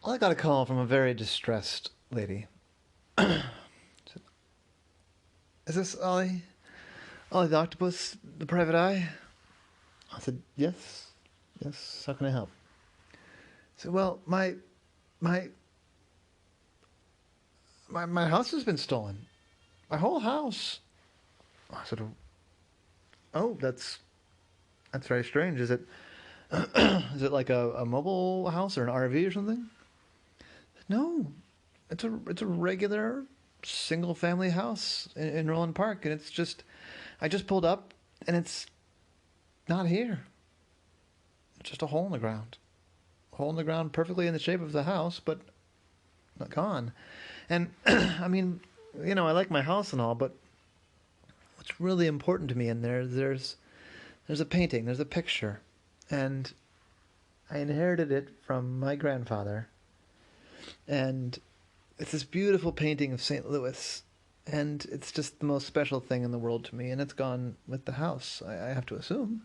Well, I got a call from a very distressed lady. Is this Ollie? Ollie the octopus, the private eye? I said, yes. Yes, how can I help? She said, well, my, my house has been stolen. My whole house. I said, oh, that's very strange. Is it, is it like a mobile house or an RV or something? No, it's a regular single family house in Roland Park, and it's just I just pulled up, and it's not here. It's just a hole in the ground. A hole in the ground, perfectly in the shape of the house, but not gone. And I mean, I like my house and all, but what's really important to me in there's a painting, there's a picture, and I inherited it from my grandfather, and it's this beautiful painting of St. Louis, and it's just the most special thing in the world to me, and it's gone with the house, I have to assume.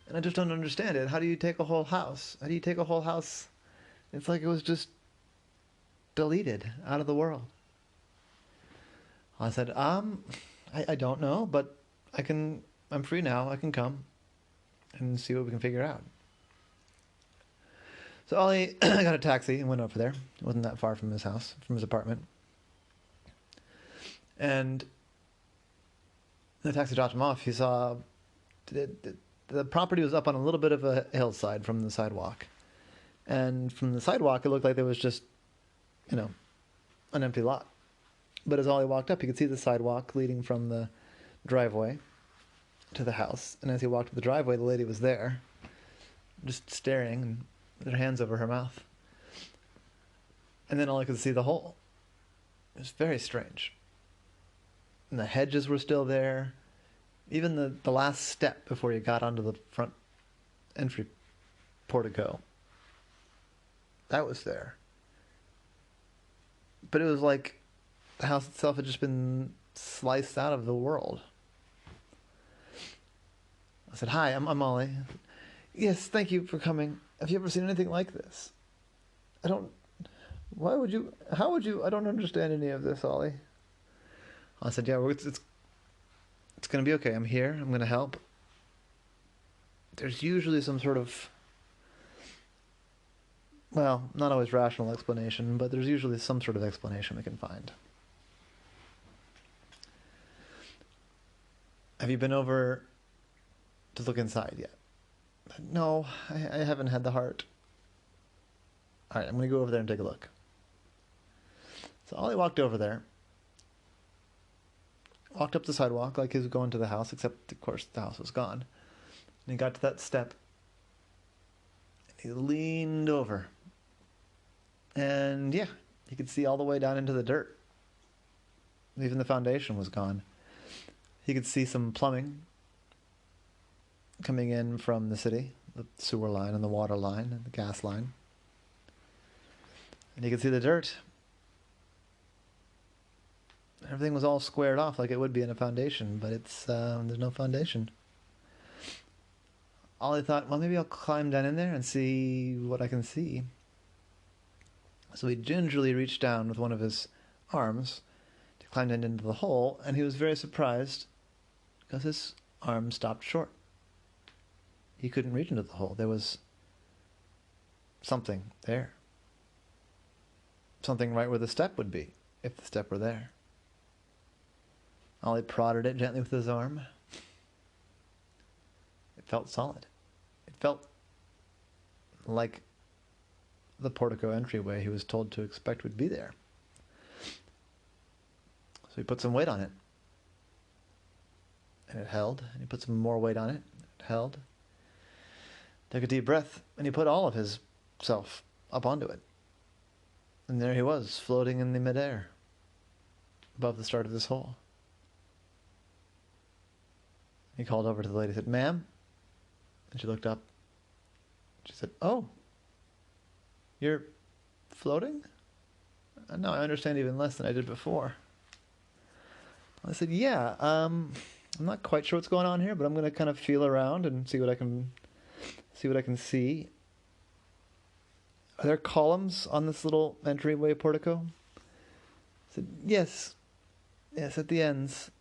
And I just don't understand it. How do you take a whole house? How do you take a whole house? It's like it was just deleted out of the world. I said, I don't know, but I'm free now. I can come and see what we can figure out. So Ollie got a taxi and went over there. It wasn't that far from his house, from his apartment. And the taxi dropped him off. He saw the property was up on a little bit of a hillside from the sidewalk. And from the sidewalk, it looked like there was just, an empty lot. But as Ollie walked up, he could see the sidewalk leading from the driveway to the house. And as he walked up the driveway, the lady was there, just staring and with her hands over her mouth. And then Ollie could see the hole. It was very strange. And the hedges were still there. Even the last step before you got onto the front entry portico, that was there. But it was like the house itself had just been sliced out of the world. I said, hi, I'm Ollie. Yes, thank you for coming. Have you ever seen anything like this? Why would you, how would you, I don't understand any of this, Ollie. I said, yeah, it's going to be okay. I'm here. I'm going to help. There's usually some sort of, well, not always rational explanation, but there's usually some sort of explanation we can find. Have you been over to look inside yet? No, I haven't had the heart. All right, I'm going to go over there and take a look. So Ollie walked over there, walked up the sidewalk like he was going to the house, except, of course, the house was gone. And he got to that step, and he leaned over. And yeah, he could see all the way down into the dirt. Even the foundation was gone. He could see some plumbing coming in from the city, the sewer line and the water line and the gas line. And he could see the dirt. Everything was all squared off like it would be in a foundation, but there's no foundation. Ollie thought, well, maybe I'll climb down in there and see what I can see. So he gingerly reached down with one of his arms to climb down into the hole, and he was very surprised because his arm stopped short. He couldn't reach into the hole. There was something there. Something right where the step would be, if the step were there. Ollie prodded it gently with his arm. It felt solid. It felt like the portico entryway he was told to expect would be there. So he put some weight on it. And it held. And he put some more weight on it. It held. Took a deep breath, and he put all of his self up onto it. And there he was, floating in the midair, above the start of this hole. He called over to the lady and said, ma'am? And she looked up. She said, oh, you're floating? No, I understand even less than I did before. I said, yeah, I'm not quite sure what's going on here, but I'm going to kind of feel around and see what I can see. Are there columns on this little entryway portico? I said, yes. Yes, at the ends.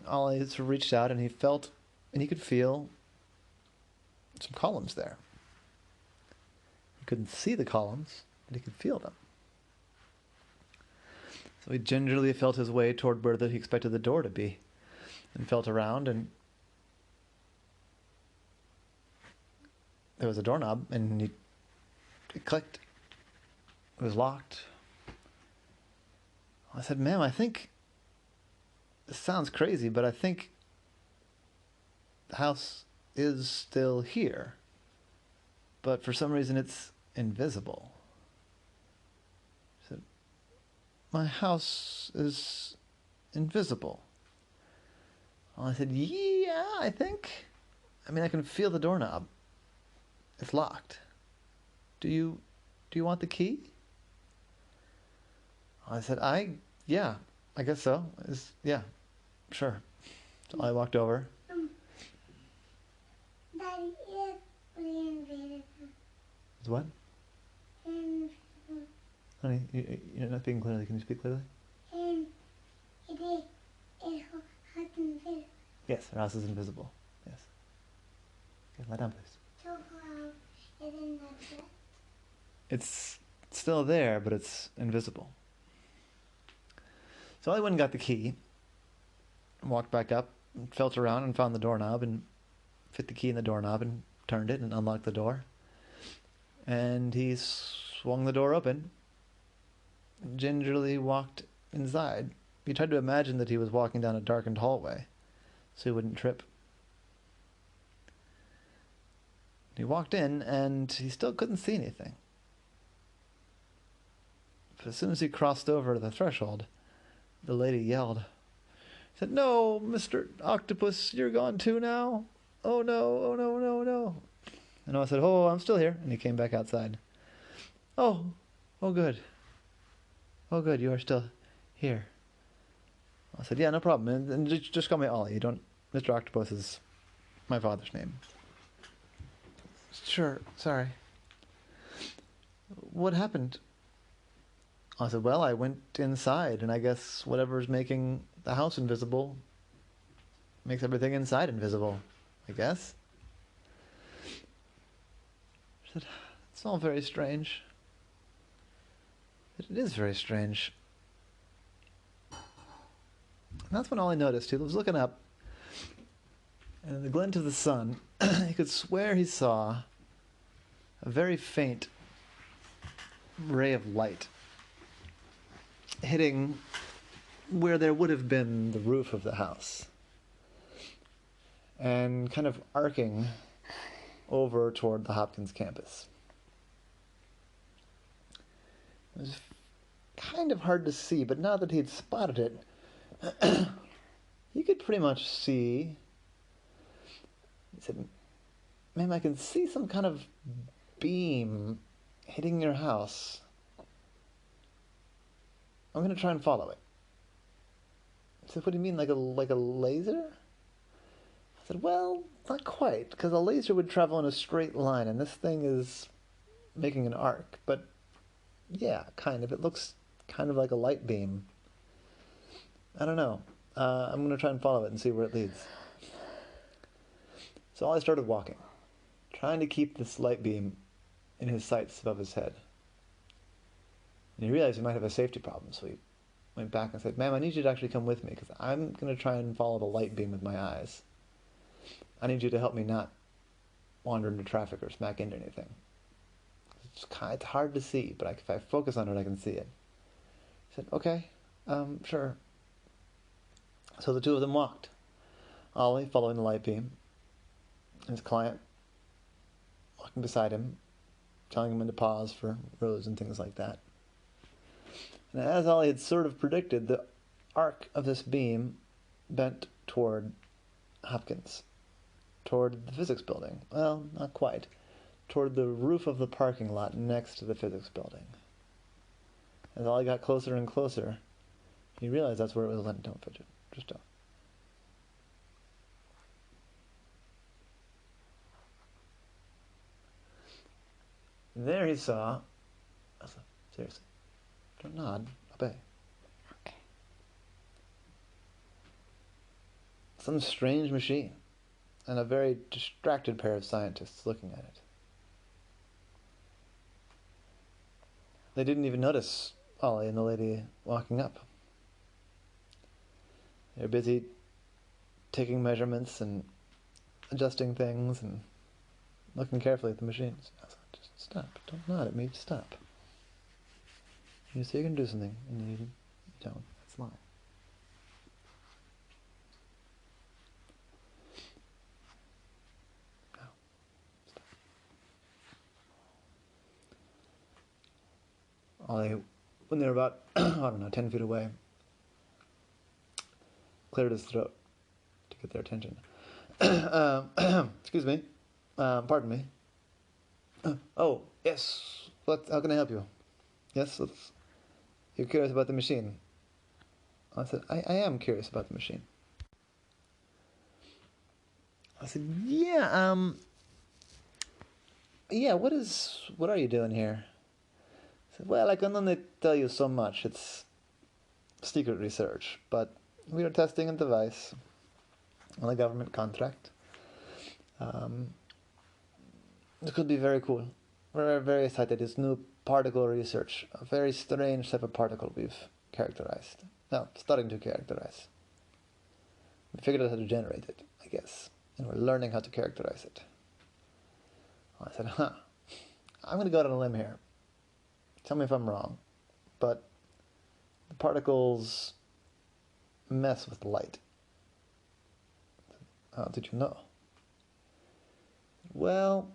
Ollie sort of reached out and he felt and he could feel some columns there. He couldn't see the columns, but he could feel them. So he gingerly felt his way toward where he expected the door to be and felt around, and there was a doorknob, and it clicked. It was locked. I said, ma'am, I think this sounds crazy, but I think the house is still here, but for some reason it's invisible. She said, my house is invisible. Well, I said, yeah, I think. I mean, I can feel the doorknob. It's locked. Do you want the key? I said, yeah, I guess so. Yeah, sure. So I walked over. Daddy is really invisible. Is what? Invisible. Honey, you're not speaking clearly. Can you speak clearly? And it is invisible. Yes, our house is invisible. Yes. Okay, lie down, please. So it is not there. It's still there, but it's invisible. So I went and got the key, walked back up, and felt around and found the doorknob and fit the key in the doorknob and turned it and unlocked the door. And he swung the door open and gingerly walked inside. He tried to imagine that he was walking down a darkened hallway so he wouldn't trip. He walked in and he still couldn't see anything. But as soon as he crossed over the threshold, the lady yelled. She said, no, Mr. Octopus, you're gone too now. Oh no, oh no, no, no. And I said, oh, I'm still here. And he came back outside. Oh good. Oh good, you are still here. I said, yeah, no problem. And just call me Ollie. You don't, Mr. Octopus is my father's name. Sure, sorry. What happened? I said, well, I went inside, and I guess whatever's making the house invisible makes everything inside invisible, I guess. She said, it's all very strange. It is very strange. And that's when Ollie noticed. He was looking up, and in the glint of the sun, he could swear he saw a very faint ray of light hitting where there would have been the roof of the house and kind of arcing over toward the Hopkins campus. It was kind of hard to see, but now that he'd spotted it, he could pretty much see. He said, ma'am, I can see some kind of beam hitting your house. I'm going to try and follow it. He said, what do you mean, like a laser? I said, well, not quite, because a laser would travel in a straight line, and this thing is making an arc. But, yeah, kind of. It looks kind of like a light beam. I don't know. I'm going to try and follow it and see where it leads. So I started walking, trying to keep this light beam in his sights above his head. And he realized he might have a safety problem, so he went back and said, ma'am, I need you to actually come with me, because I'm going to try and follow the light beam with my eyes. I need you to help me not wander into traffic or smack into anything. It's hard to see, but if I focus on it, I can see it. He said, okay, sure. So the two of them walked. Ollie following the light beam, and his client walking beside him, telling him when to pause for roads and things like that. And as Ollie had sort of predicted, the arc of this beam bent toward Hopkins, toward the physics building. Well, not quite. Toward the roof of the parking lot next to the physics building. As Ollie got closer and closer, he realized that's where it was led. Don't fidget. Just don't. And there he saw. Seriously, don't nod. Obey. Some strange machine, and a very distracted pair of scientists looking at it. They didn't even notice Ollie and the lady walking up. They were busy taking measurements and adjusting things and looking carefully at the machines. I was like, just stop. Don't nod at me. Stop. You say you're going to do something, and you don't. That's lying. No. Stop. Ollie, when they were about, I don't know, 10 feet away, cleared his throat to get their attention. Excuse me. Pardon me. Oh, yes. How can I help you? Yes, you're curious about the machine. I said, I am curious about the machine. I said, yeah, what are you doing here? I said, well, I can only tell you so much. It's secret research, but we are testing a device on a government contract. It could be very cool. We're very excited. It's new particle research. A very strange type of particle we've characterized. No, starting to characterize. We figured out how to generate it, I guess. And we're learning how to characterize it. I said, I'm going to go out on a limb here. Tell me if I'm wrong. But the particles mess with light. How did you know? Well,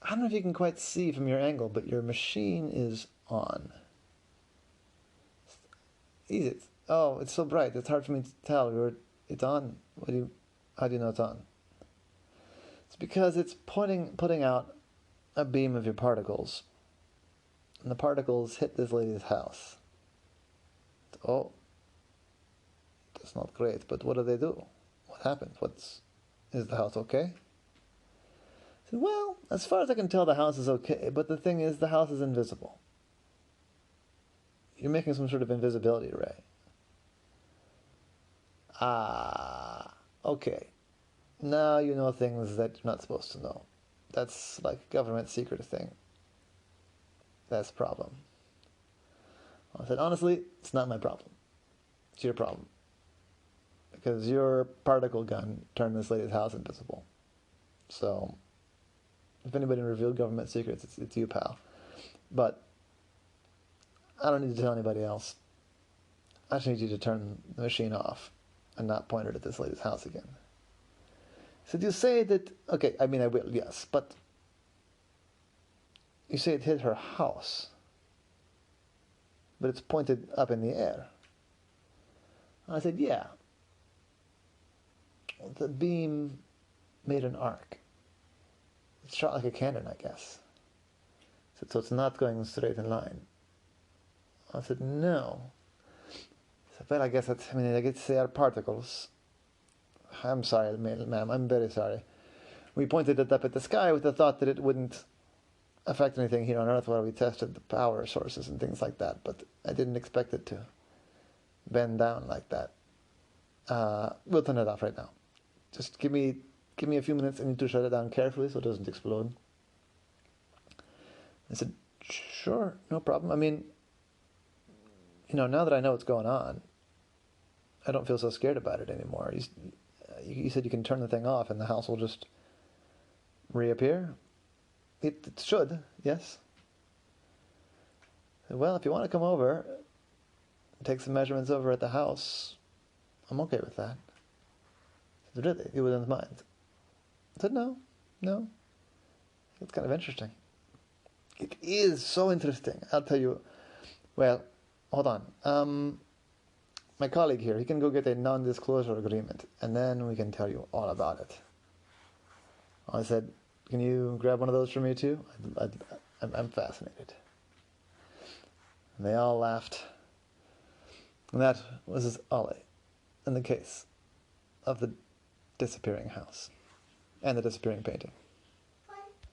I don't know if you can quite see from your angle, but your machine is on. Easy. Oh, it's so bright. It's hard for me to tell. It's on. How do you know it's on? It's because it's putting out a beam of your particles. And the particles hit this lady's house. Oh, that's not great, but what do? What happens? Is the house okay? I said, well, as far as I can tell, the house is okay, but the thing is, the house is invisible. You're making some sort of invisibility ray. Okay. Now you know things that you're not supposed to know. That's like a government secret thing. That's a problem. I said, honestly, it's not my problem. It's your problem. Because your particle gun turned this lady's house invisible. So, if anybody revealed government secrets, it's you, pal. But I don't need to tell anybody else. I just need you to turn the machine off and not point it at this lady's house again. So do you say that... Okay, I mean, I will, yes, but... You say it hit her house, but it's pointed up in the air. I said, yeah. The beam made an arc. It's shot like a cannon, I guess. So it's not going straight in line. I said, no. So, well, I guess I guess they are particles. I'm sorry, ma'am, I'm very sorry. We pointed it up at the sky with the thought that it wouldn't affect anything here on Earth while we tested the power sources and things like that, but I didn't expect it to bend down like that. We'll turn it off right now. Just give me a few minutes. I need to shut it down carefully so it doesn't explode. I said, sure, no problem. I mean, now that I know what's going on, I don't feel so scared about it anymore. You said you can turn the thing off and the house will just reappear? It should, yes. Well, if you want to come over, take some measurements over at the house, I'm okay with that. I said, really? It was in his mind. I said, no. It's kind of interesting. It is so interesting. I'll tell you. Well, hold on. My colleague here, he can go get a non-disclosure agreement, and then we can tell you all about it. I said, can you grab one of those for me too? I'm fascinated. And they all laughed. And that was Ollie, in the case of the disappearing house and the disappearing painting.